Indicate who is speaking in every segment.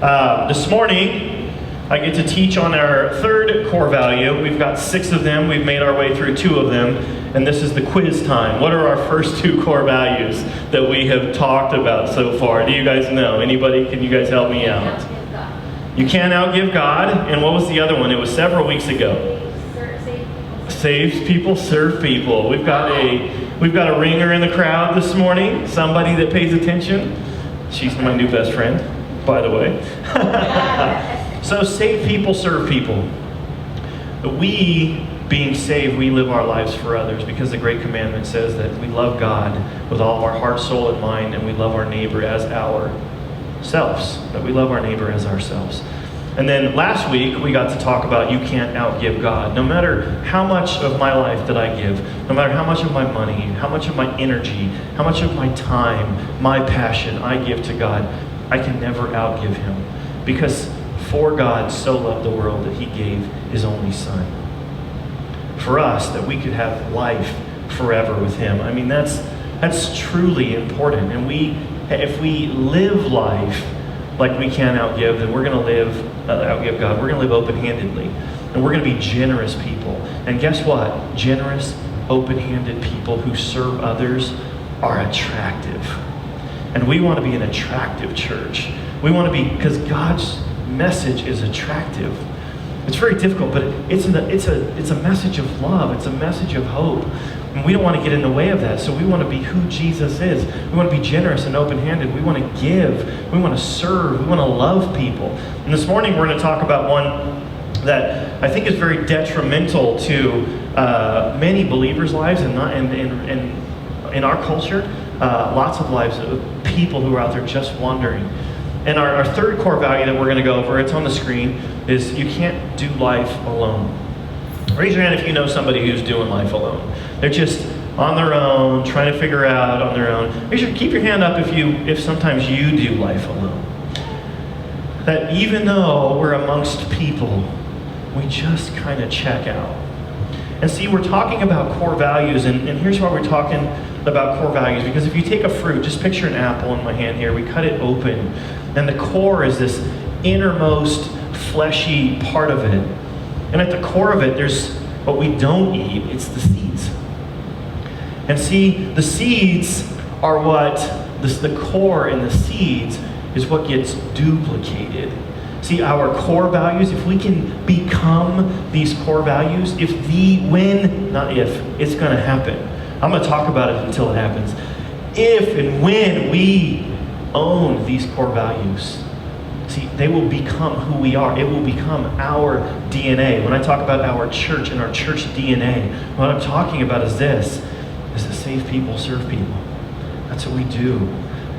Speaker 1: This morning, I get to teach on our third core value. We've got 6 of them. We've made our way through 2 of them. And this is the quiz time. What are our first 2 core values that we have talked about so far? Do you guys know? Anybody? Can you guys help me out? You can't outgive God. And what was the other one? It was several weeks ago. Save people, serve people. We've got a ringer in the crowd this morning. Somebody that pays attention. She's my new best friend, by the way. So save people, serve people. We, being saved, we live our lives for others because the Great Commandment says that we love God with all of our heart, soul, and mind, and we love our neighbor as ourselves. That we love our neighbor as ourselves. And then last week, we got to talk about you can't outgive God. No matter how much of my life that I give, no matter how much of my money, how much of my energy, how much of my time, my passion I give to God, I can never outgive Him. Because for God so loved the world that He gave His only Son. For us, that we could have life forever with Him. I mean, that's truly important. And if we live life like we can't outgive, then we're going to outgive God. We're going to live open-handedly. And we're going to be generous people. And guess what? Generous, open-handed people who serve others are attractive. And we want to be an attractive church. We want to be, because God's message is attractive. It's very difficult, but it's a message of love. It's a message of hope. And we don't want to get in the way of that. So we want to be who Jesus is. We want to be generous and open-handed. We want to give. We want to serve. We want to love people. And this morning we're going to talk about one that I think is very detrimental to many believers' lives and in our culture. Lots of lives of people who are out there just wandering. And our third core value that we're going to go over, it's on the screen, is you can't do life alone. Raise your hand if you know somebody who's doing life alone. They're just on their own, trying to figure out on their own. Keep your hand up if sometimes you do life alone. That even though we're amongst people, we just kind of check out. And see, we're talking about core values, and here's why we're talking about core values. Because if you take a fruit, just picture an apple in my hand here, we cut it open, and the core is this innermost fleshy part of it. And at the core of it, there's what we don't eat, it's the seeds. And see, the seeds are what, the core in the seeds is what gets duplicated. See, our core values, if we can become these core values, it's going to happen. I'm going to talk about it until it happens. If and when we own these core values, see, they will become who we are. It will become our DNA. When I talk about our church and our church DNA, what I'm talking about is this, is to save people, serve people. That's what we do.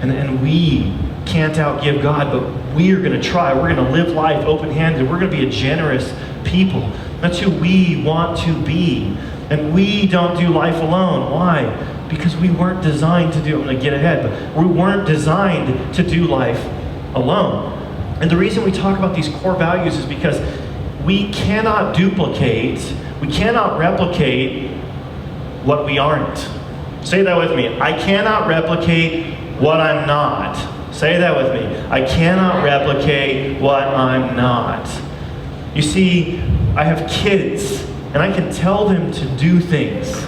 Speaker 1: And we can't outgive God, but we are going to try. We're going to live life open-handed. We're going to be a generous people. That's who we want to be. And we don't do life alone. Why? Because we weren't designed to do, I'm going to get ahead, but we weren't designed to do life alone. And the reason we talk about these core values is because we cannot duplicate, we cannot replicate what we aren't. Say that with me. I cannot replicate what I'm not. Say that with me. I cannot replicate what I'm not. You see, I have kids, and I can tell them to do things.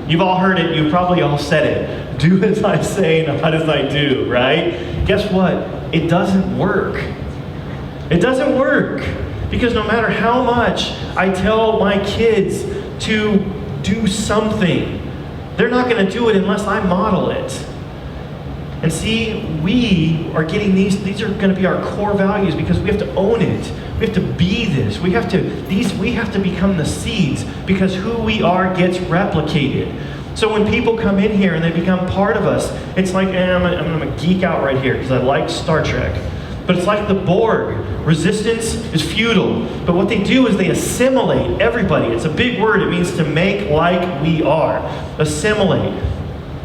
Speaker 1: You've all heard it. You've probably all said it. Do as I say, not as I do, right? Guess what? It doesn't work. It doesn't work. Because no matter how much I tell my kids to do something, they're not going to do it unless I model it. And see, we are getting these are going to be our core values because we have to own it. We have to be this. We have to become the seeds because who we are gets replicated. So when people come in here and they become part of us, it's like, I'm going to geek out right here because I like Star Trek. But it's like the Borg. Resistance is futile. But what they do is they assimilate everybody. It's a big word. It means to make like we are. Assimilate.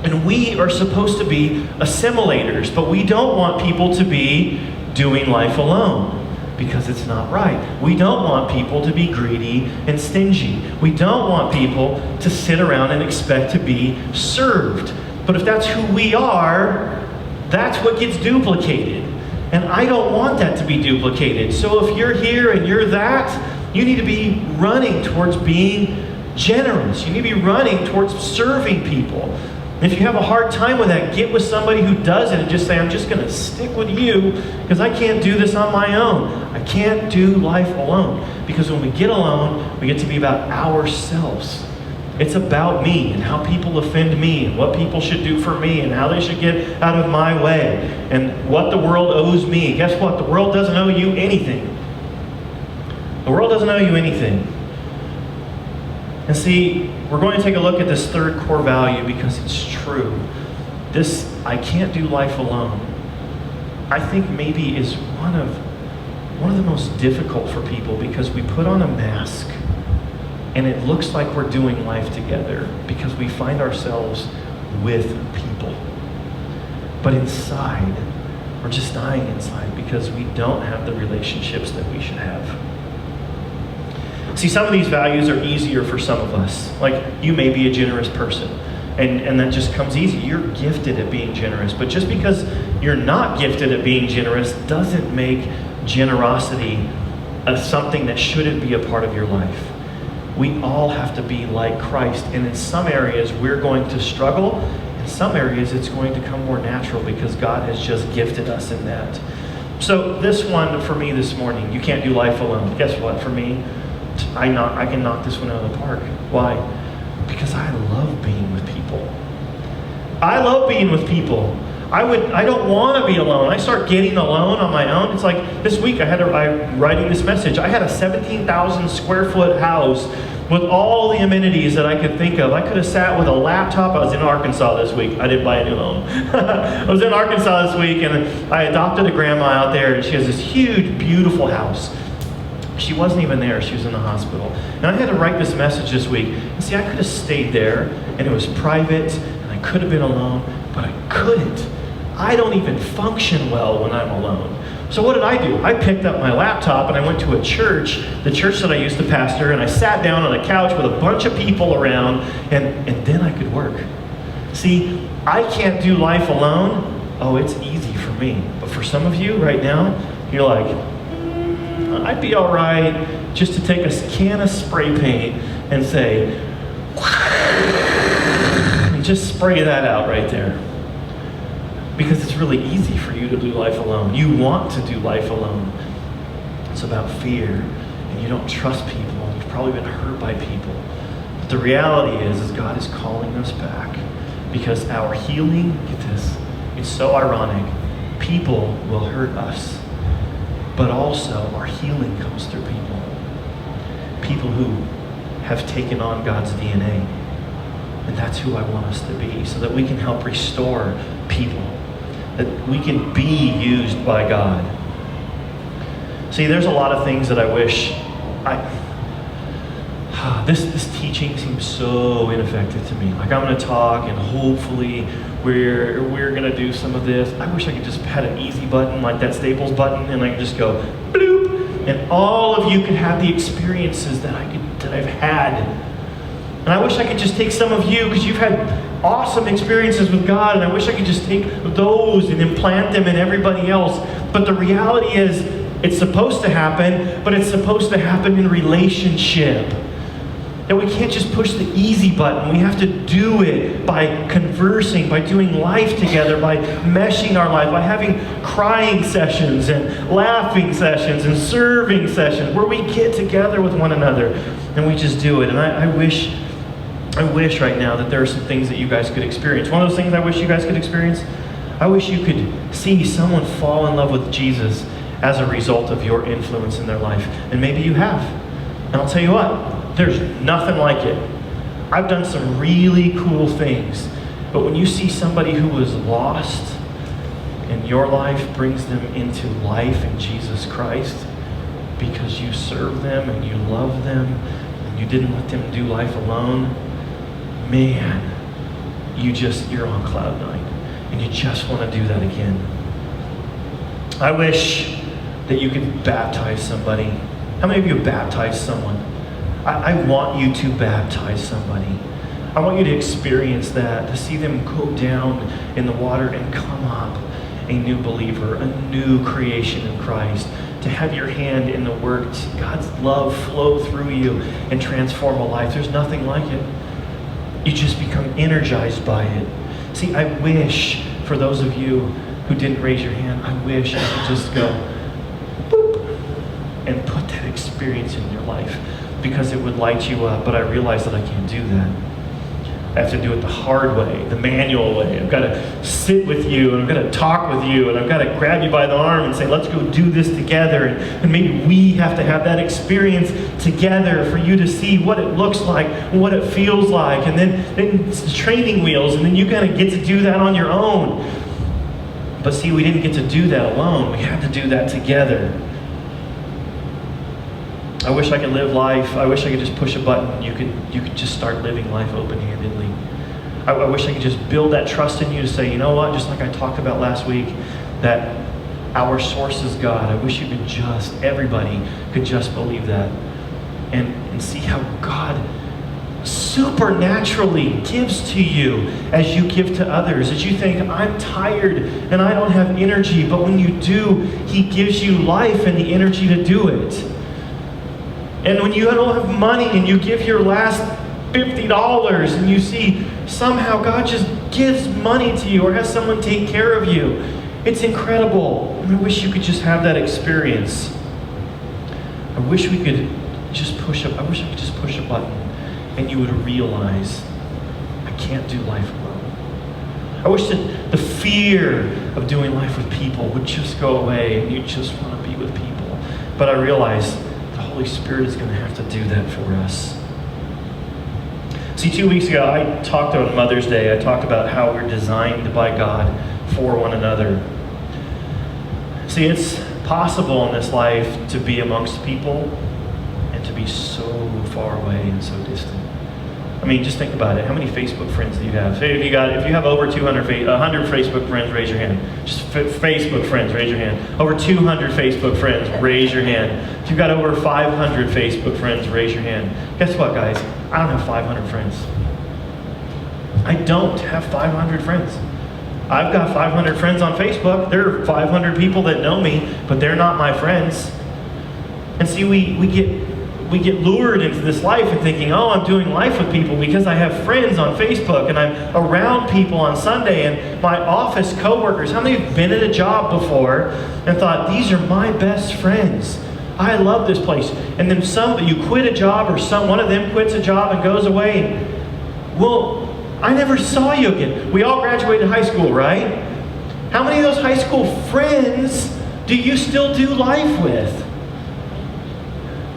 Speaker 1: And we are supposed to be assimilators, but we don't want people to be doing life alone because it's not right. We don't want people to be greedy and stingy. We don't want people to sit around and expect to be served. But if that's who we are, that's what gets duplicated. And I don't want that to be duplicated. So if you're here and you're that, you need to be running towards being generous. You need to be running towards serving people. If you have a hard time with that, get with somebody who does it and just say, I'm just going to stick with you because I can't do this on my own. I can't do life alone. Because when we get alone, we get to be about ourselves. It's about me and how people offend me and what people should do for me and how they should get out of my way and what the world owes me. Guess what? The world doesn't owe you anything. The world doesn't owe you anything. And see, we're going to take a look at this third core value because it's true. This, I can't do life alone, I think maybe is one of the most difficult for people because we put on a mask and it looks like we're doing life together because we find ourselves with people. But inside, we're just dying inside because we don't have the relationships that we should have. See, some of these values are easier for some of us. Like, you may be a generous person, and that just comes easy. You're gifted at being generous. But just because you're not gifted at being generous doesn't make generosity something that shouldn't be a part of your life. We all have to be like Christ, and in some areas we're going to struggle. In some areas it's going to come more natural because God has just gifted us in that. So this one for me this morning, you can't do life alone. Guess what? For me, I can knock this one out of the park. Why? Because I love being with people. I love being with people. I don't want to be alone. I start getting alone on my own. It's like this week I'm writing this message. I had a 17,000 square foot house with all the amenities that I could think of. I could have sat with a laptop. I was in Arkansas this week. I didn't buy a new home. I was in Arkansas this week, and I adopted a grandma out there, and she has this huge, beautiful house. She wasn't even there. She was in the hospital. And I had to write this message this week. And see, I could have stayed there, and it was private, and I could have been alone, but I couldn't. I don't even function well when I'm alone. So what did I do? I picked up my laptop, and I went to a church, the church that I used to pastor, and I sat down on a couch with a bunch of people around, and then I could work. See, I can't do life alone. Oh, it's easy for me. But for some of you right now, you're like, I'd be all right just to take a can of spray paint and say, and just spray that out right there. Because it's really easy for you to do life alone. You want to do life alone. It's about fear, and you don't trust people, and you've probably been hurt by people. But the reality is God is calling us back because our healing, get this, it's so ironic, people will hurt us. But also, our healing comes through people. People who have taken on God's DNA. And that's who I want us to be, so that we can help restore people. That we can be used by God. See, there's a lot of things that I wish this teaching seems so ineffective to me. Like, I'm going to talk, and hopefully we're going to do some of this. I wish I could just had an easy button, like that Staples button, and I could just go, bloop, and all of you could have the experiences that I've had. And I wish I could just take some of you, because you've had awesome experiences with God, and I wish I could just take those and implant them in everybody else. But the reality is, it's supposed to happen, but it's supposed to happen in relationship. That we can't just push the easy button. We have to do it by conversing, by doing life together, by meshing our life, by having crying sessions and laughing sessions and serving sessions where we get together with one another and we just do it. And I wish right now that there are some things that you guys could experience. One of those things I wish you guys could experience, I wish you could see someone fall in love with Jesus as a result of your influence in their life. And maybe you have. And I'll tell you what, there's nothing like it. I've done some really cool things. But when you see somebody who was lost and your life brings them into life in Jesus Christ because you serve them and you love them and you didn't let them do life alone, man, you're on cloud nine and you just want to do that again. I wish that you could baptize somebody. How many of you have baptized someone? I want you to baptize somebody. I want you to experience that, to see them go down in the water and come up a new believer, a new creation in Christ, to have your hand in the work, God's love flow through you and transform a life. There's nothing like it. You just become energized by it. See, I wish, for those of you who didn't raise your hand, I wish I could just go, boop, and put that experience in your life, because it would light you up. But I realize that I can't do that. I have to do it the hard way, the manual way. I've got to sit with you, and I've got to talk with you, and I've got to grab you by the arm and say, let's go do this together. And maybe we have to have that experience together for you to see what it looks like and what it feels like. And then it's the training wheels, and then you kind of get to do that on your own. But see, we didn't get to do that alone. We had to do that together. I wish I could live life. I wish I could just push a button. You could just start living life open-handedly. I wish I could just build that trust in you to say, you know what, just like I talked about last week, that our source is God. I wish you could just, everybody could just believe that and see how God supernaturally gives to you as you give to others. As you think, I'm tired and I don't have energy, but when you do, He gives you life and the energy to do it. And when you don't have money and you give your last $50 and you see somehow God just gives money to you or has someone take care of you, it's incredible. And I wish you could just have that experience. I wish we could just push I wish I could just push a button and you would realize I can't do life alone. I wish that the fear of doing life with people would just go away and you just want to be with people. But I realize the Holy Spirit is going to have to do that for us. See, 2 weeks ago, I talked on Mother's Day, I talked about how we're designed by God for one another. See, it's possible in this life to be amongst people and to be so far away and so distant. I mean, just think about it. How many Facebook friends do you have? Say if you have over 100 Facebook friends, raise your hand. Just Facebook friends, raise your hand. Over 200 Facebook friends, raise your hand. If you've got over 500 Facebook friends, raise your hand. Guess what, guys? I don't have 500 friends. I don't have 500 friends. I've got 500 friends on Facebook. There are 500 people that know me, but they're not my friends. And see, we get lured into this life and thinking, oh, I'm doing life with people because I have friends on Facebook and I'm around people on Sunday and my office coworkers. How many have been at a job before and thought, these are my best friends? I love this place. And then you quit a job or one of them quits a job and goes away. Well, I never saw you again. We all graduated high school, right? How many of those high school friends do you still do life with?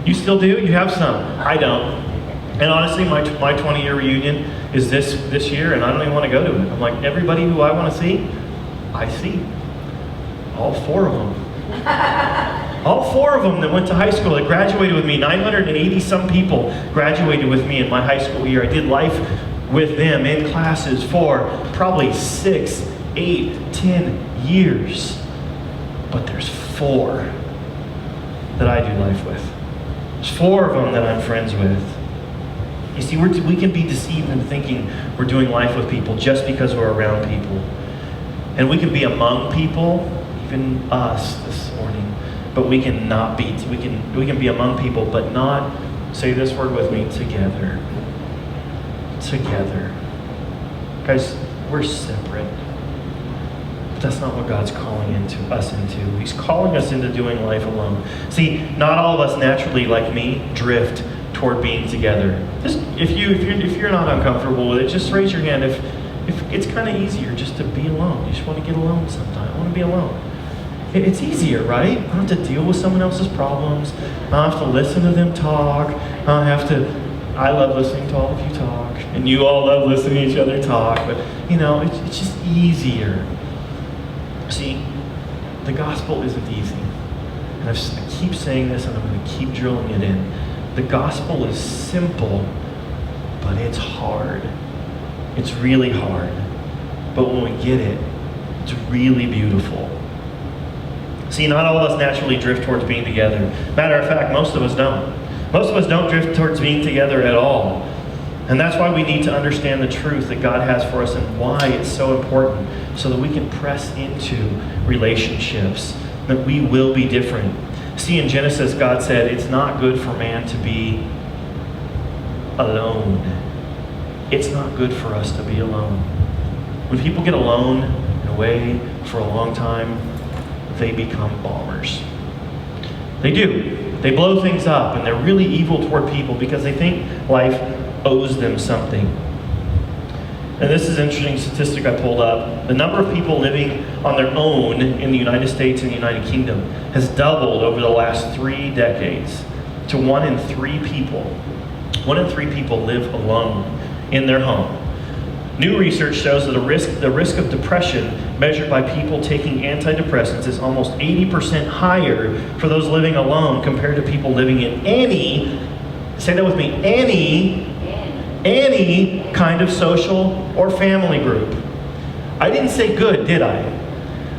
Speaker 1: You still do? You have some. I don't. And honestly, my 20-year reunion is this year, and I don't even want to go to it. I'm like, everybody who I want to see, I see. All 4 of them. All 4 of them that went to high school, that graduated with me. 980-some people graduated with me in my high school year. I did life with them in classes for probably 6, 8, 10 years. But there's 4 that I do life with. There's 4 of them that I'm friends with. You see, we can be deceived into thinking we're doing life with people just because we're around people. And we can be among people, even us this morning, but we can not be. We can be among people, but not, say this word with me, together. Together. Guys, we're separate. But that's not what God's calling us into. He's calling us into doing life alone. See, not all of us naturally, like me, drift toward being together. Just if you're not uncomfortable with it, just raise your hand. If it's kind of easier just to be alone. You just want to get alone sometime. I want to be alone. It's easier, right? I don't have to deal with someone else's problems. I don't have to listen to them talk. I love listening to all of you talk. And you all love listening to each other talk. But, it's just easier. See, the gospel isn't easy. And I keep saying this and I'm going to keep drilling it in. The gospel is simple, but it's hard. It's really hard. But when we get it, it's really beautiful. See, not all of us naturally drift towards being together. Matter of fact, most of us don't. Most of us don't drift towards being together at all. And that's why we need to understand the truth that God has for us and why it's so important so that we can press into relationships, that we will be different. See, in Genesis, God said it's not good for man to be alone. It's not good for us to be alone. When people get alone and away for a long time, they become bombers. They do. They blow things up, and they're really evil toward people because they think life owes them something. And this is an interesting statistic I pulled up. The number of people living on their own in the United States and the United Kingdom has doubled over the last 3 decades to 1 in 3 people. 1 in 3 people live alone in their home. New research shows that the risk of depression measured by people taking antidepressants is almost 80% higher for those living alone compared to people living in any, say that with me, any kind of social or family group. I didn't say good, did I?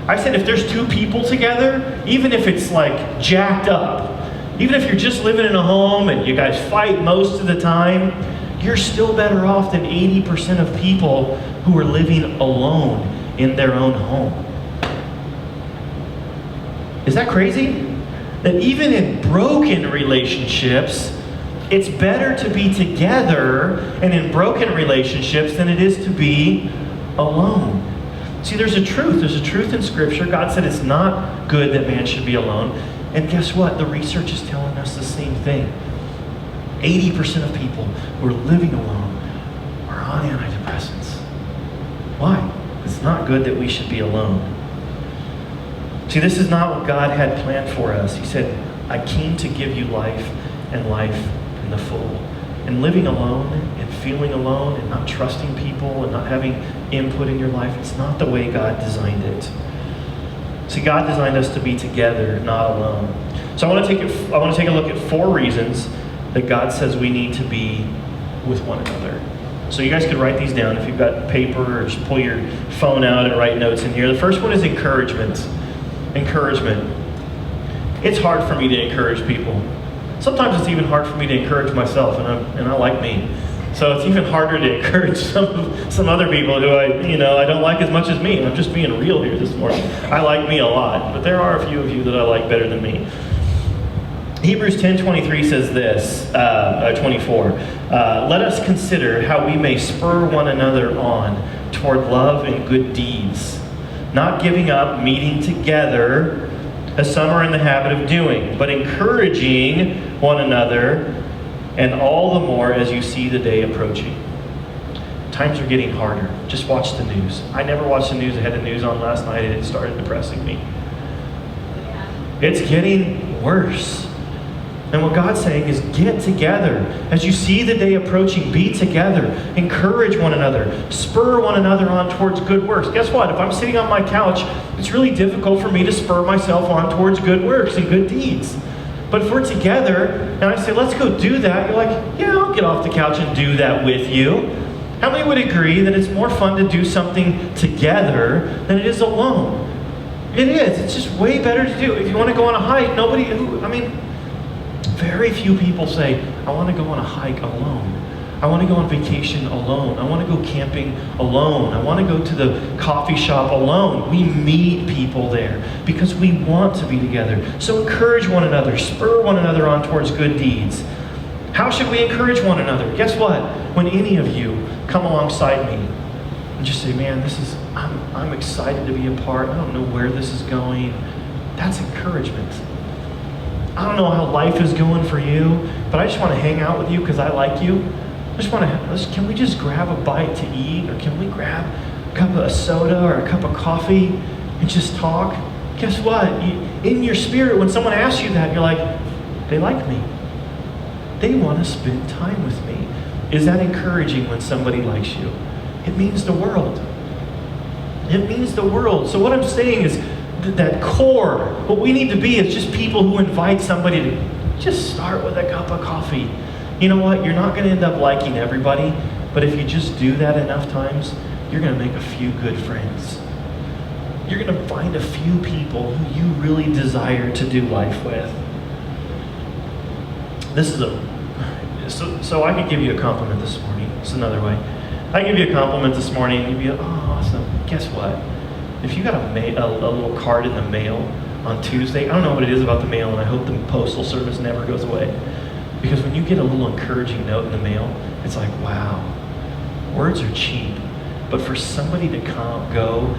Speaker 1: I said if there's 2 people together, even if it's like jacked up, even if you're just living in a home and you guys fight most of the time, you're still better off than 80% of people who are living alone in their own home. Is that crazy? That even in broken relationships, it's better to be together and in broken relationships than it is to be alone. See, there's a truth. There's a truth in Scripture. God said it's not good that man should be alone. And guess what? The research is telling us the same thing. 80% of people who are living alone are on antidepressants. Why? It's not good that we should be alone. See, this is not what God had planned for us. He said, I came to give you life and life in the full. And living alone and feeling alone and not trusting people and not having input in your life, it's not the way God designed it. See, God designed us to be together, not alone. So I want to take a look at 4 reasons that God says we need to be with one another. So you guys could write these down if you've got paper, or just pull your phone out and write notes in here. The first one is encouragement. Encouragement. It's hard for me to encourage people. Sometimes it's even hard for me to encourage myself, and I like me. So it's even harder to encourage some other people who I don't like as much as me. I'm just being real here this morning. I like me a lot, but there are a few of you that I like better than me. Hebrews 10:23 says this, 24. Let us consider how we may spur one another on toward love and good deeds, not giving up meeting together as some are in the habit of doing, but encouraging one another, and all the more as you see the day approaching. Times are getting harder. Just watch the news. I never watched the news. I had the news on last night and it started depressing me. It's getting worse. And what God's saying is get together. As you see the day approaching, be together. Encourage one another. Spur one another on towards good works. Guess what? If I'm sitting on my couch, it's really difficult for me to spur myself on towards good works and good deeds. But if we're together, and I say, let's go do that, you're like, yeah, I'll get off the couch and do that with you. How many would agree that it's more fun to do something together than it is alone? It is. It's just way better to do. If you want to go on a hike, very few people say, I want to go on a hike alone. I want to go on vacation alone. I want to go camping alone. I want to go to the coffee shop alone. We meet people there because we want to be together. So encourage one another. Spur one another on towards good deeds. How should we encourage one another? Guess what? When any of you come alongside me and just say, man, I'm excited to be a part. I don't know where this is going. That's encouragement. I don't know how life is going for you, but I just want to hang out with you because I like you. Can we just grab a bite to eat, or can we grab a cup of soda or a cup of coffee and just talk? Guess what? In your spirit, when someone asks you that, you're like, they like me. They want to spend time with me. Is that encouraging when somebody likes you? It means the world. It means the world. So what I'm saying is, that core, what we need to be is just people who invite somebody to just start with a cup of coffee. You know what? You're not going to end up liking everybody, but if you just do that enough times, you're going to make a few good friends. You're going to find a few people who you really desire to do life with. So I could give you a compliment this morning. It's another way. I give you a compliment this morning, and you'd be like, oh, awesome. Guess what? If you got a little card in the mail on Tuesday, I don't know what it is about the mail, and I hope the postal service never goes away. Because when you get a little encouraging note in the mail, it's like, wow, words are cheap. But for somebody to go,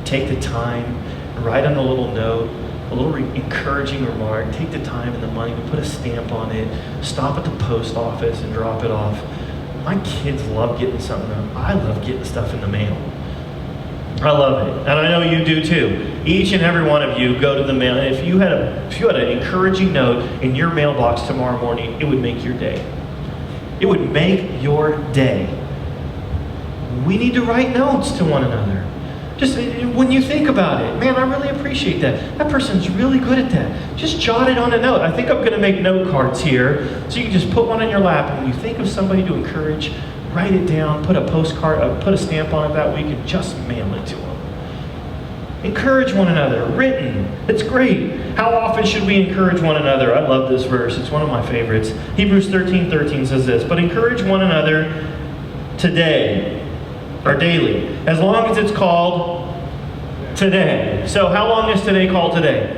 Speaker 1: take the time, write on a little note, a little encouraging remark, take the time and the money to put a stamp on it, stop at the post office and drop it off. My kids love getting something. I love getting stuff in the mail. I love it, and I know you do too. Each and every one of you go to the mail, and if you had an encouraging note in your mailbox tomorrow morning, it would make your day. It would make your day. We need to write notes to one another. Just when you think about it, man, I really appreciate that. That person's really good at that. Just jot it on a note. I think I'm going to make note cards here, so you can just put one in your lap, and when you think of somebody to encourage, write it down, put a postcard, put a stamp on it that week, and just mail it to them. Encourage one another. Written. It's great. How often should we encourage one another? I love this verse. It's one of my favorites. Hebrews 13:13 says this, but encourage one another today, or daily, as long as it's called today. So how long is today called today?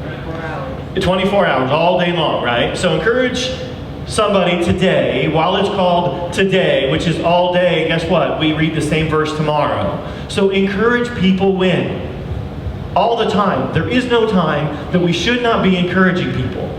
Speaker 2: 24 hours.
Speaker 1: 24 hours, all day long, right? So encourage somebody today, while it's called today, which is all day. Guess what? We read the same verse tomorrow. So encourage people when? All the time. There is no time that we should not be encouraging people.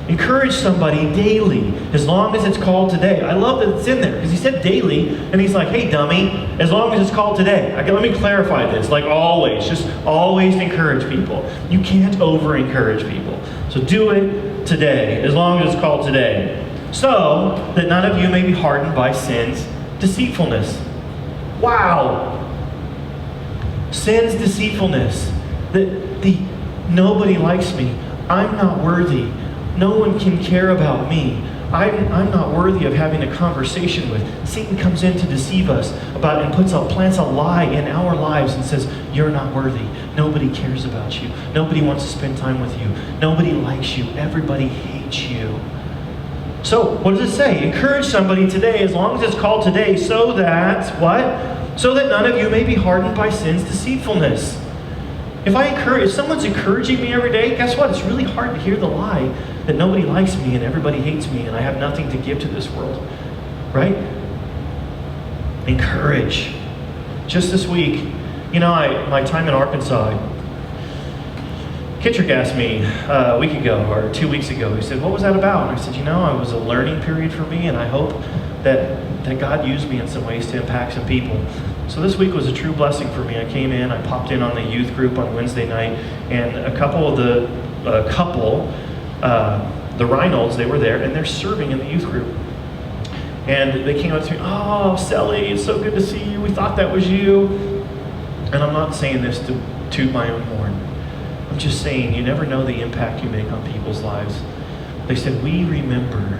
Speaker 1: Encourage somebody daily, as long as it's called today. I love that it's in there, because he said daily, and he's like, hey dummy, as long as it's called today. Let me clarify this, like always, just always encourage people. You can't over-encourage people. So do it today, as long as it's called today. So that none of you may be hardened by sin's deceitfulness. Wow! Sin's deceitfulness. Nobody likes me. I'm not worthy. No one can care about me. I'm not worthy of having a conversation with. Satan comes in to deceive us and plants a lie in our lives and says, you're not worthy. Nobody cares about you. Nobody wants to spend time with you. Nobody likes you. Everybody hates you. So, what does it say? Encourage somebody today, as long as it's called today, so that, what? So that none of you may be hardened by sin's deceitfulness. If someone's encouraging me every day, guess what? It's really hard to hear the lie that nobody likes me and everybody hates me and I have nothing to give to this world. Right? Encourage. Just this week, my time in Arkansas, Kittrick asked me a week ago or 2 weeks ago, he said, what was that about? And I said, it was a learning period for me, and I hope that God used me in some ways to impact some people. So this week was a true blessing for me. I came in, I popped in on the youth group on Wednesday night, and a couple of the Reynolds, they were there, and they're serving in the youth group. And they came up to me, oh, Sally, it's so good to see you. We thought that was you. And I'm not saying this to toot my own horn. I'm just saying, you never know the impact you make on people's lives. They said, we remember,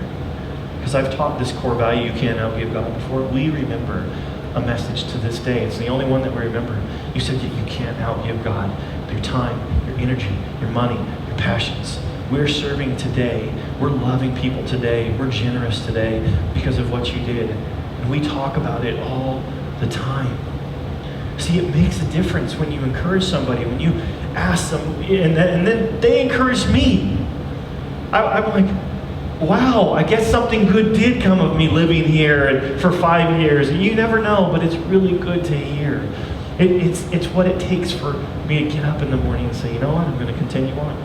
Speaker 1: because I've taught this core value, you can't outgive God before. We remember a message to this day. It's the only one that we remember. You said that you can't outgive God. Your time, your energy, your money, your passions. We're serving today. We're loving people today. We're generous today because of what you did. And we talk about it all the time. See, it makes a difference when you encourage somebody, when you ask them, and then they encourage me. I'm like, wow, I guess something good did come of me living here for 5 years. And you never know, but it's really good to hear. It's what it takes for me to get up in the morning and say, you know what, I'm going to continue on.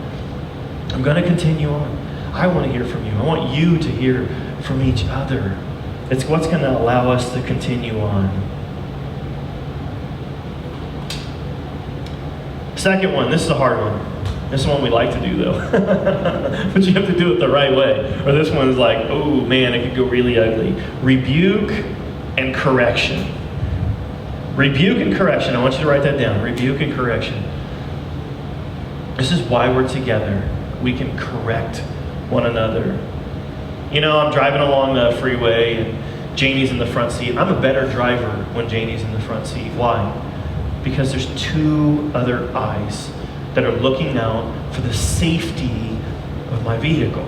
Speaker 1: I'm going to continue on. I want to hear from you. I want you to hear from each other. It's what's going to allow us to continue on. Second one, this is a hard one. This is one we like to do though. But you have to do it the right way. Or this one is like, oh man, it could go really ugly. Rebuke and correction. Rebuke and correction. I want you to write that down. Rebuke and correction. This is why we're together. We can correct one another. I'm driving along the freeway and Janie's in the front seat. I'm a better driver when Janie's in the front seat. Why? Because there's two other eyes that are looking out for the safety of my vehicle.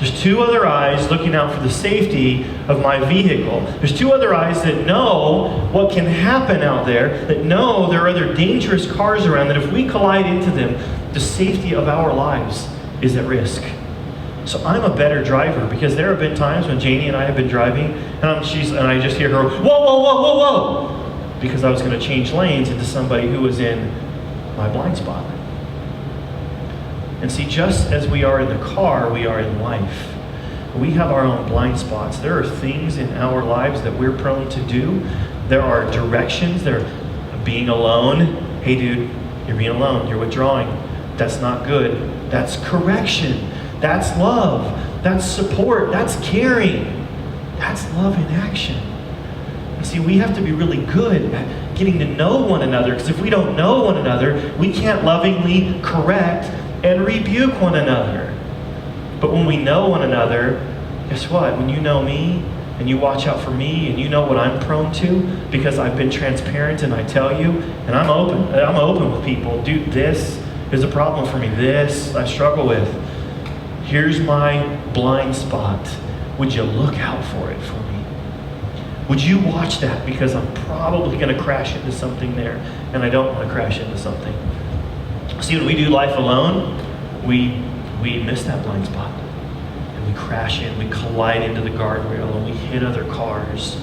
Speaker 1: There's two other eyes looking out for the safety of my vehicle. There's two other eyes that know what can happen out there, that know there are other dangerous cars around, that if we collide into them, the safety of our lives is at risk. So I'm a better driver because there have been times when Janie and I have been driving and I just hear her, whoa, whoa, whoa, whoa, whoa, because I was going to change lanes into somebody who was in my blind spot. And see, just as we are in the car, we are in life. We have our own blind spots. There are things in our lives that we're prone to do. There are directions. There are being alone. Hey dude, you're being alone. You're withdrawing. That's not good. That's correction. That's love. That's support. That's caring. That's love in action. And see, we have to be really good at getting to know one another, because if we don't know one another, we can't lovingly correct and rebuke one another. But when we know one another, guess what? When you know me and you watch out for me and you know what I'm prone to, because I've been transparent and I tell you, and I'm open with people. Dude, this is a problem for me. This I struggle with. Here's my blind spot. Would you look out for it for me? Would you watch that? Because I'm probably going to crash into something there, and I don't want to crash into something. See, when we do life alone, we miss that blind spot. And we crash in, we collide into the guardrail, and we hit other cars.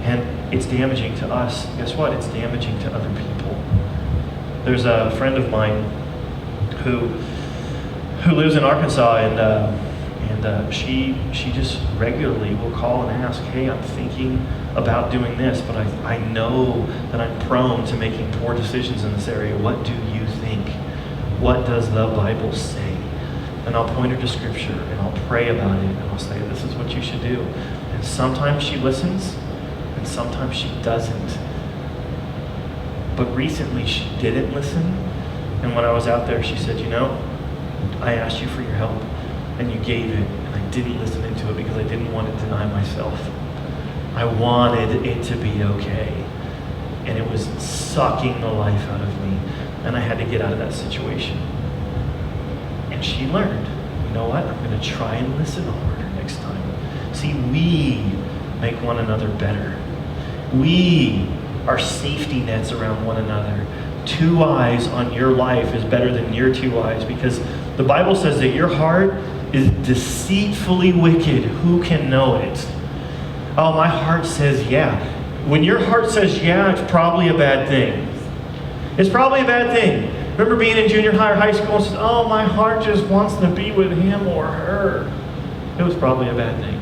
Speaker 1: And it's damaging to us. Guess what? It's damaging to other people. There's a friend of mine who lives in Arkansas, and she just regularly will call and ask, hey, I'm thinking about doing this, but I know that I'm prone to making poor decisions in this area. What do you think? What does the Bible say? And I'll point her to Scripture, and I'll pray about it, and I'll say, this is what you should do. And sometimes she listens, and sometimes she doesn't. But recently she didn't listen, and when I was out there, she said, you know, I asked you for your help, and you gave it, and I didn't listen into it because I didn't want to deny myself. I wanted it to be okay, and it was sucking the life out of me, and I had to get out of that situation. And she learned, you know what, I'm going to try and listen harder next time. See, we make one another better. We are safety nets around one another. 2 eyes on your life is better than your 2 eyes, because the Bible says that your heart is deceitfully wicked. Who can know it? Oh, my heart says yeah. When your heart says yeah, it's probably a bad thing. It's probably a bad thing. Remember being in junior high or high school and says, oh, my heart just wants to be with him or her. It was probably a bad thing.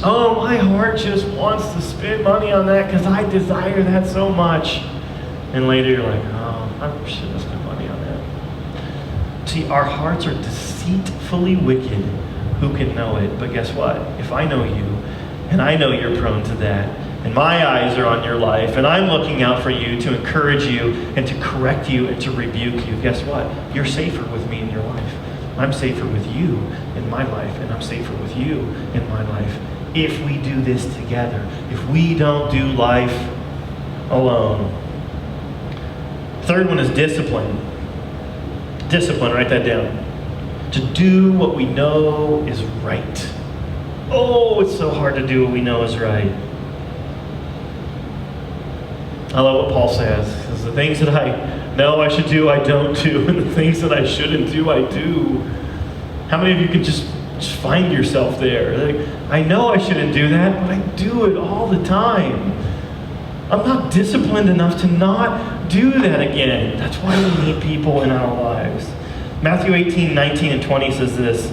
Speaker 1: Oh, my heart just wants to spend money on that because I desire that so much. And later you're like, oh, I shouldn't have spent money on that. See, our hearts are deceitfully wicked. Who can know it? But guess what? If I know you, and I know you're prone to that, and my eyes are on your life, and I'm looking out for you to encourage you and to correct you and to rebuke you, guess what? You're safer with me in your life. I'm safer with you in my life, and I'm safer with you in my life. If we do this together, if we don't do life alone. Third one is discipline. Discipline, write that down. To do what we know is right. Oh, it's so hard to do what we know is right. I love what Paul says, because the things that I know I should do, I don't do, and the things that I shouldn't do, I do. How many of you could just find yourself there? Like, I know I shouldn't do that, but I do it all the time. I'm not disciplined enough to not do that again. That's why we need people in our lives. Matthew 18:19 and 20 says this.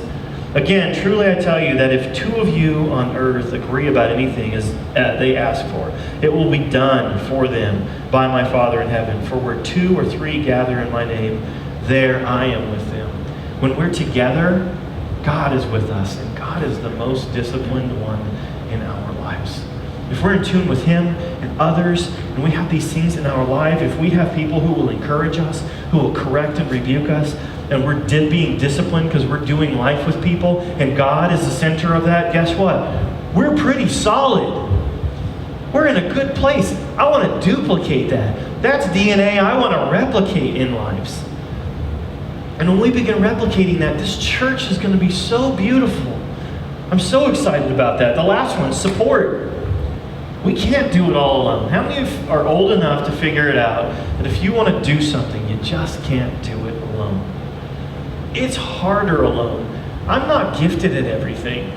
Speaker 1: Again, truly I tell you that if 2 of you on earth agree about anything as they ask for, it will be done for them by my Father in heaven. For where 2 or 3 gather in my name, there I am with them. When we're together, God is with us, and God is the most disciplined one in our lives. If we're in tune with Him and others, and we have these things in our life, if we have people who will encourage us, who will correct and rebuke us, and we're being disciplined because we're doing life with people, and God is the center of that, guess what? We're pretty solid. We're in a good place. I want to duplicate that. That's DNA I want to replicate in lives. And when we begin replicating that, this church is going to be so beautiful. I'm so excited about that. The last one, support. We can't do it all alone. How many are old enough to figure it out that if you want to do something, you just can't do it alone? It's harder alone. I'm not gifted at everything.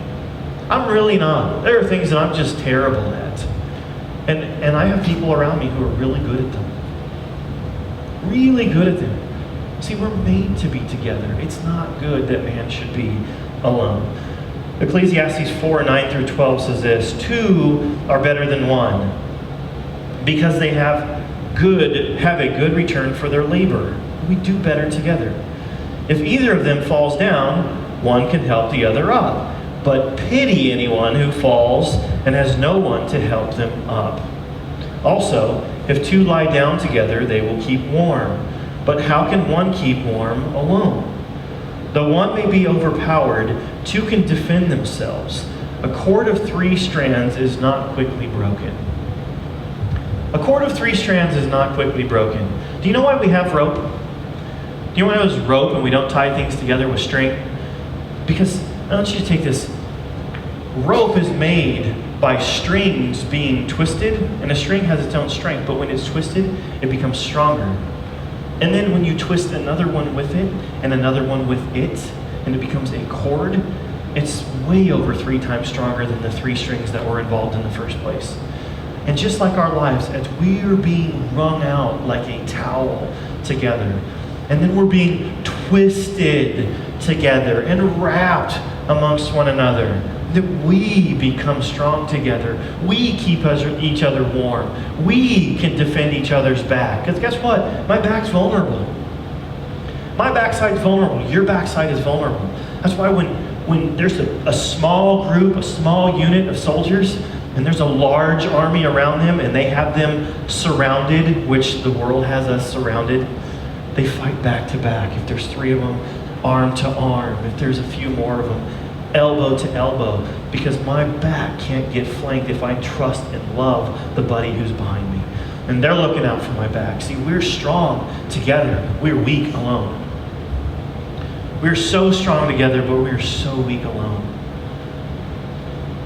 Speaker 1: I'm really not. There are things that I'm just terrible at. And I have people around me who are really good at them. Really good at them. See, we're made to be together. It's not good that man should be alone. Ecclesiastes 4:9-12 says this, 2 are better than 1, because they have a good return for their labor. We do better together. If either of them falls down, one can help the other up. But pity anyone who falls and has no one to help them up. Also, if 2 lie down together, they will keep warm. But how can one keep warm alone? Though one may be overpowered, 2 can defend themselves. A cord of 3 strands is not quickly broken. A cord of 3 strands is not quickly broken. Do you know why we have rope? Do you know why there's rope and we don't tie things together with string? Because, I want you to take this. Rope is made by strings being twisted, and a string has its own strength, but when it's twisted, it becomes stronger. And then when you twist another one with it, and another one with it, and it becomes a cord, it's way over 3 times stronger than the 3 strings that were involved in the first place. And just like our lives, as we are being wrung out like a towel together, and then we're being twisted together and wrapped amongst one another, that we become strong together. We keep each other warm. We can defend each other's back. Because guess what? My back's vulnerable. My backside's vulnerable. Your backside is vulnerable. That's why when there's a small group, a small unit of soldiers, and there's a large army around them, and they have them surrounded, which the world has us surrounded, they fight back to back. If there's 3 of them, arm to arm. If there's a few more of them, elbow to elbow, because my back can't get flanked if I trust and love the buddy who's behind me. And they're looking out for my back. See, we're strong together. We're weak alone. We're so strong together, but we're so weak alone.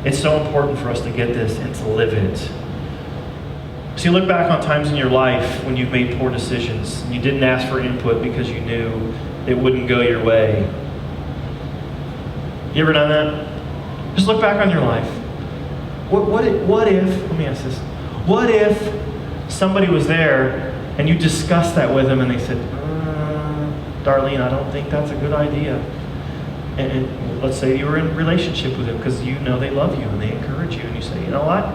Speaker 1: It's so important for us to get this and to live it. See, look back on times in your life when you've made poor decisions and you didn't ask for input because you knew it wouldn't go your way. You ever done that? Just look back on your life. What if, let me ask this, what if somebody was there and you discussed that with them and they said, Darlene, I don't think that's a good idea. And let's say you were in a relationship with them because you know they love you and they encourage you, and you say, you know what?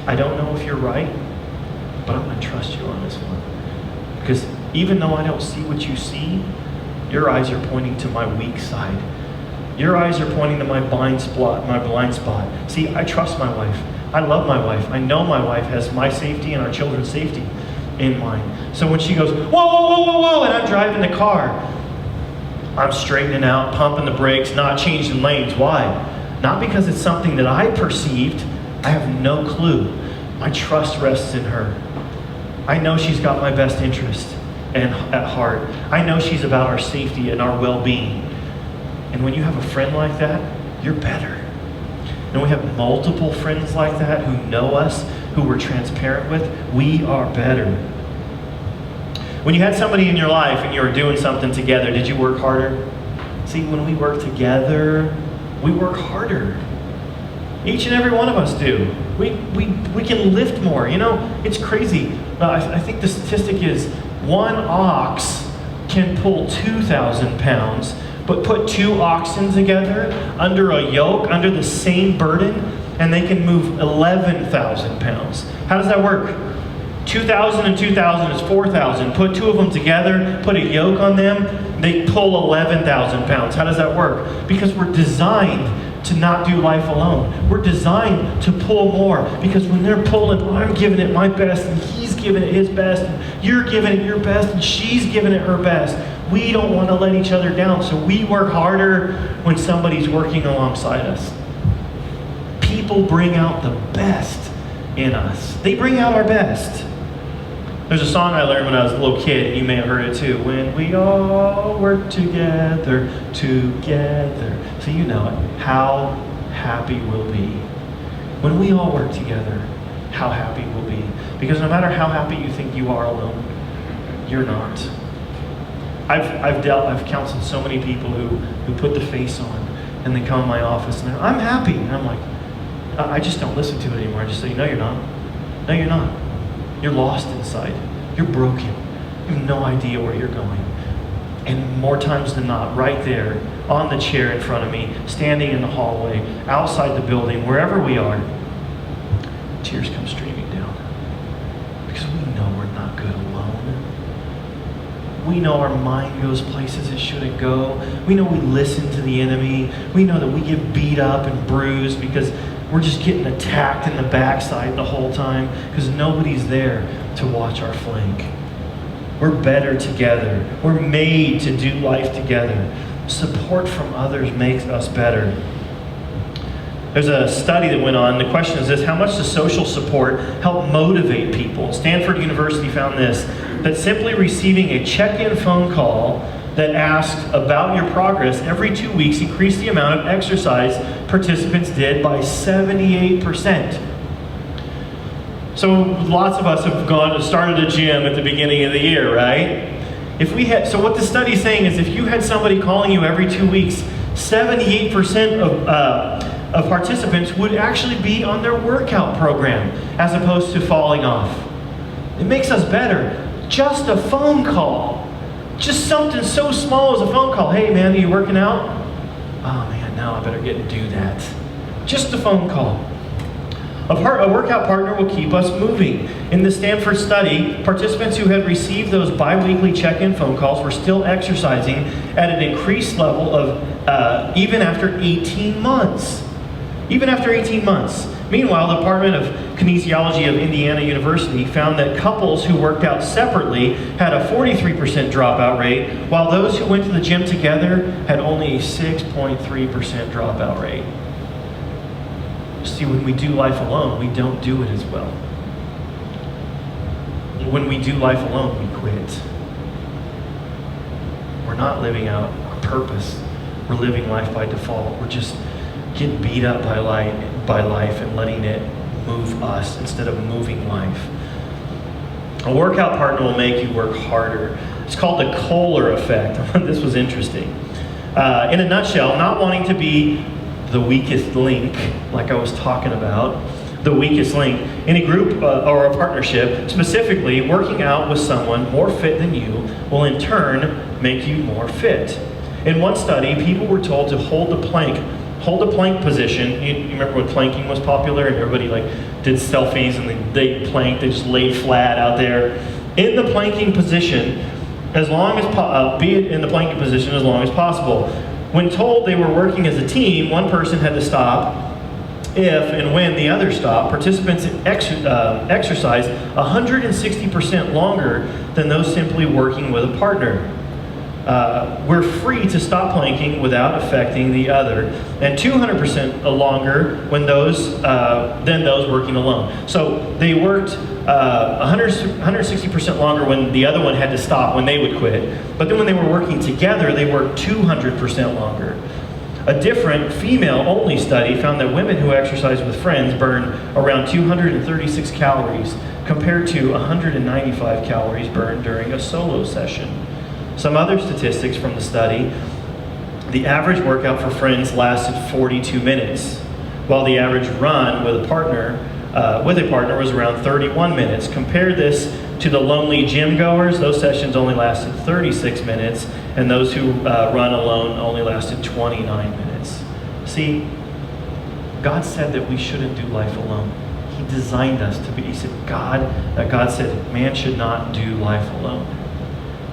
Speaker 1: I don't know if you're right, but I'm going to trust you on this one. Because even though I don't see what you see, your eyes are pointing to my weak side. Your eyes are pointing to my blind spot. See, I trust my wife. I love my wife. I know my wife has my safety and our children's safety in mind. So when she goes, whoa, whoa, whoa, whoa, whoa, and I'm driving the car, I'm straightening out, pumping the brakes, not changing lanes. Why? Not because it's something that I perceived. I have no clue. My trust rests in her. I know she's got my best interest at heart. I know she's about our safety and our well-being. And when you have a friend like that, you're better. And we have multiple friends like that who know us, who we're transparent with, we are better. When you had somebody in your life and you were doing something together, did you work harder? See, when we work together, we work harder. Each and every one of us do. We can lift more. You know, it's crazy. I think the statistic is 1 ox can pull 2,000 pounds, but put 2 oxen together under a yoke, under the same burden, and they can move 11,000 pounds. How does that work? 2,000 and 2,000 is 4,000. Put 2 of them together, put a yoke on them, they pull 11,000 pounds. How does that work? Because we're designed to not do life alone. We're designed to pull more, because when they're pulling, I'm giving it my best, and he's giving it his best, and you're giving it your best, and she's giving it her best. We don't want to let each other down, so we work harder when somebody's working alongside us. People bring out the best in us. They bring out our best. There's a song I learned when I was a little kid, and you may have heard it too. When we all work together. So you know it. How happy we'll be. When we all work together, how happy we'll be. Because no matter how happy you think you are alone, you're not. I've counseled so many people who put the face on, and they come in my office and they're, I'm happy. And I'm like, I just don't listen to it anymore. I just say, no, you're not. No, you're not. You're lost inside. You're broken. You have no idea where you're going. And more times than not, right there, on the chair in front of me, standing in the hallway, outside the building, wherever we are, tears come streaming down. Because we know we're not good alone. We know our mind goes places it shouldn't go. We know we listen to the enemy. We know that we get beat up and bruised because we're just getting attacked in the backside the whole time because nobody's there to watch our flank. We're better together. We're made to do life together. Support from others makes us better. There's a study that went on. The question is this: how much does social support help motivate people? Stanford University found this, that simply receiving a check-in phone call that asked about your progress every 2 weeks increased the amount of exercise participants did by 78%. So lots of us have started a gym at the beginning of the year, right? So what the study's saying is if you had somebody calling you every 2 weeks, 78% of participants would actually be on their workout program as opposed to falling off. It makes us better. Just a phone call. Just something so small as a phone call. Hey man, are you working out? Oh man, now I better get and do that. Just a phone call. A workout partner will keep us moving. In the Stanford study, participants who had received those bi-weekly check-in phone calls were still exercising at an increased level of even after 18 months. Even after 18 months. Meanwhile, the Department of Kinesiology of Indiana University found that couples who worked out separately had a 43% dropout rate, while those who went to the gym together had only a 6.3% dropout rate. See, when we do life alone, we don't do it as well. When we do life alone, we quit. We're not living out our purpose. We're living life by default. We're just getting beat up by life and letting it move us instead of moving life. A workout partner will make you work harder. It's called the Kohler effect. This was interesting. In a nutshell, not wanting to be the weakest link, like I was talking about, the weakest link in a group or a partnership, specifically working out with someone more fit than you will in turn make you more fit. In one study, people were told to hold the plank position. You remember when planking was popular and everybody did selfies and they planked, they just laid flat out there. In the planking position, as long as be it in the planking position as long as possible. When told they were working as a team, one person had to stop. If and when the other stopped, participants exercised 160% longer than those simply working with a partner. We're free to stop planking without affecting the other, and 200% longer when than those working alone. So they worked 160% longer when the other one had to stop, when they would quit. But then when they were working together, they worked 200% longer. A different female-only study found that women who exercise with friends burn around 236 calories compared to 195 calories burned during a solo session. Some other statistics from the study: the average workout for friends lasted 42 minutes, while the average run with a partner was around 31 minutes. Compare this to the lonely gym goers. Those sessions only lasted 36 minutes, and those who run alone only lasted 29 minutes. See, God said that we shouldn't do life alone. He designed us to be. He said, God said man should not do life alone.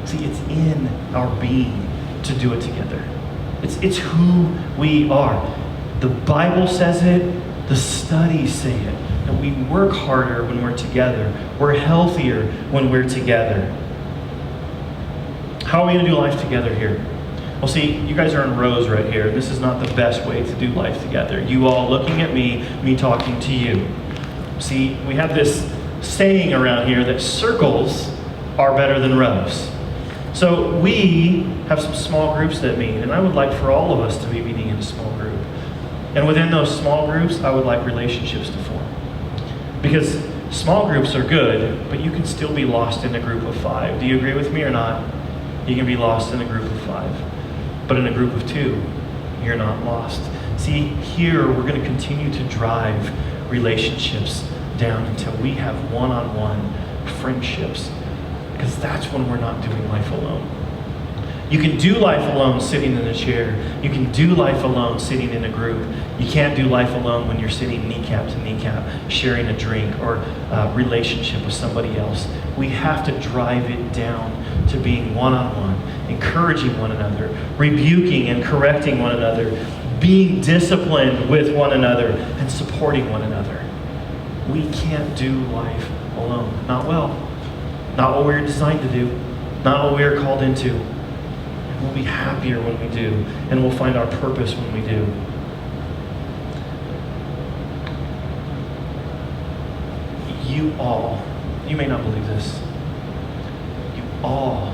Speaker 1: See, it's in our being to do it together. It's who we are. The Bible says it, the studies say it, and we work harder when we're together. We're healthier when we're together. How are we going to do life together here? Well, see, you guys are in rows right here. This is not the best way to do life together. You all looking at me talking to you. See, we have this saying around here that circles are better than rows. So we have some small groups that meet, and I would like for all of us to be meeting in a small group. And within those small groups, I would like relationships to form. Because small groups are good, but you can still be lost in a group of 5. Do you agree with me or not? You can be lost in a group of 5. But in a group of 2, you're not lost. See, here we're going to continue to drive relationships down until we have one-on-one friendships. Because that's when we're not doing life alone. You can do life alone sitting in a chair. You can do life alone sitting in a group. You can't do life alone when you're sitting kneecap to kneecap, sharing a drink or a relationship with somebody else. We have to drive it down to being one-on-one, encouraging one another, rebuking and correcting one another, being disciplined with one another, and supporting one another. We can't do life alone. Not well. Not what we're designed to do. Not what we are called into. We'll be happier when we do, and we'll find our purpose when we do. You all, you may not believe this, you all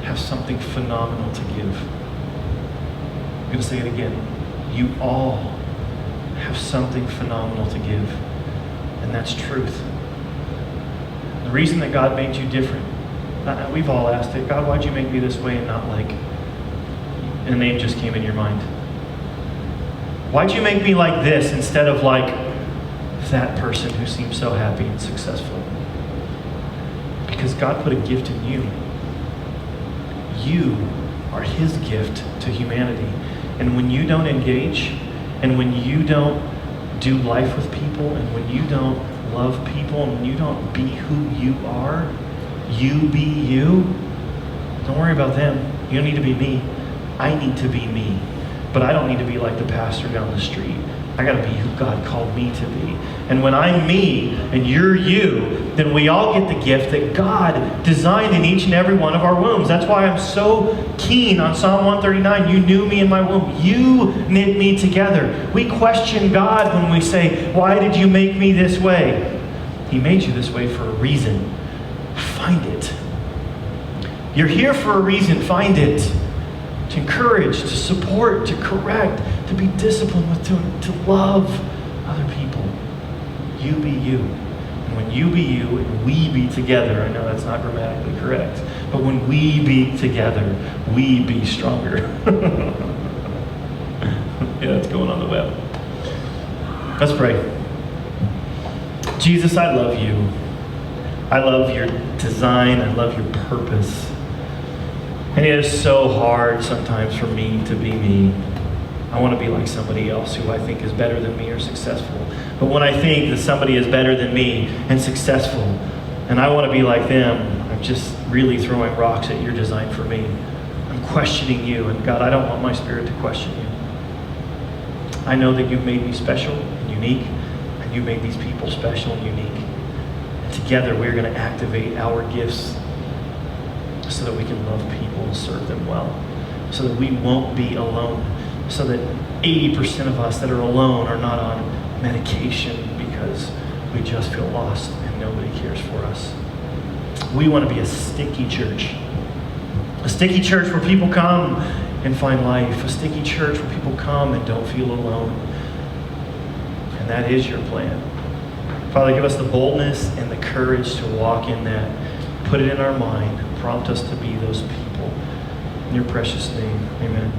Speaker 1: have something phenomenal to give. I'm going to say it again. You all have something phenomenal to give, and that's truth. The reason that God made you different, we've all asked it, God, why'd you make me this way and not like, and a name just came in your mind. Why'd you make me like this instead of like that person who seems so happy and successful? Because God put a gift in you. You are His gift to humanity. And when you don't engage, and when you don't do life with people, and when you don't love people, and when you don't be who you are, you be you. Don't worry about them. You don't need to be me. I need to be me. But I don't need to be like the pastor down the street. I got to be who God called me to be. And when I'm me and you're you, then we all get the gift that God designed in each and every one of our wombs. That's why I'm so keen on Psalm 139. You knew me in my womb. You knit me together. We question God when we say, why did you make me this way? He made you this way for a reason. Find it. You're here for a reason. Find it. To encourage, to support, to correct, to be disciplined with, to love other people. You be you. And when you be you and we be together, I know that's not grammatically correct, but when we be together, we be stronger. Yeah, it's going on the web. Let's pray. Jesus, I love you. I love your design. I love your purpose. And it is so hard sometimes for me to be me. I want to be like somebody else who I think is better than me or successful. But when I think that somebody is better than me and successful, and I want to be like them, I'm just really throwing rocks at your design for me. I'm questioning you. And God, I don't want my spirit to question you. I know that you've made me special and unique, and you made these people special and unique. And together we're going to activate our gifts so that we can love people and serve them well, so that we won't be alone, so that 80% of us that are alone are not on medication because we just feel lost and nobody cares for us. We want to be a sticky church where people come and find life, a sticky church where people come and don't feel alone. And that is your plan. Father, give us the boldness and the courage to walk in that. Put it in our mind. Prompt us to be those people. In your precious name, amen.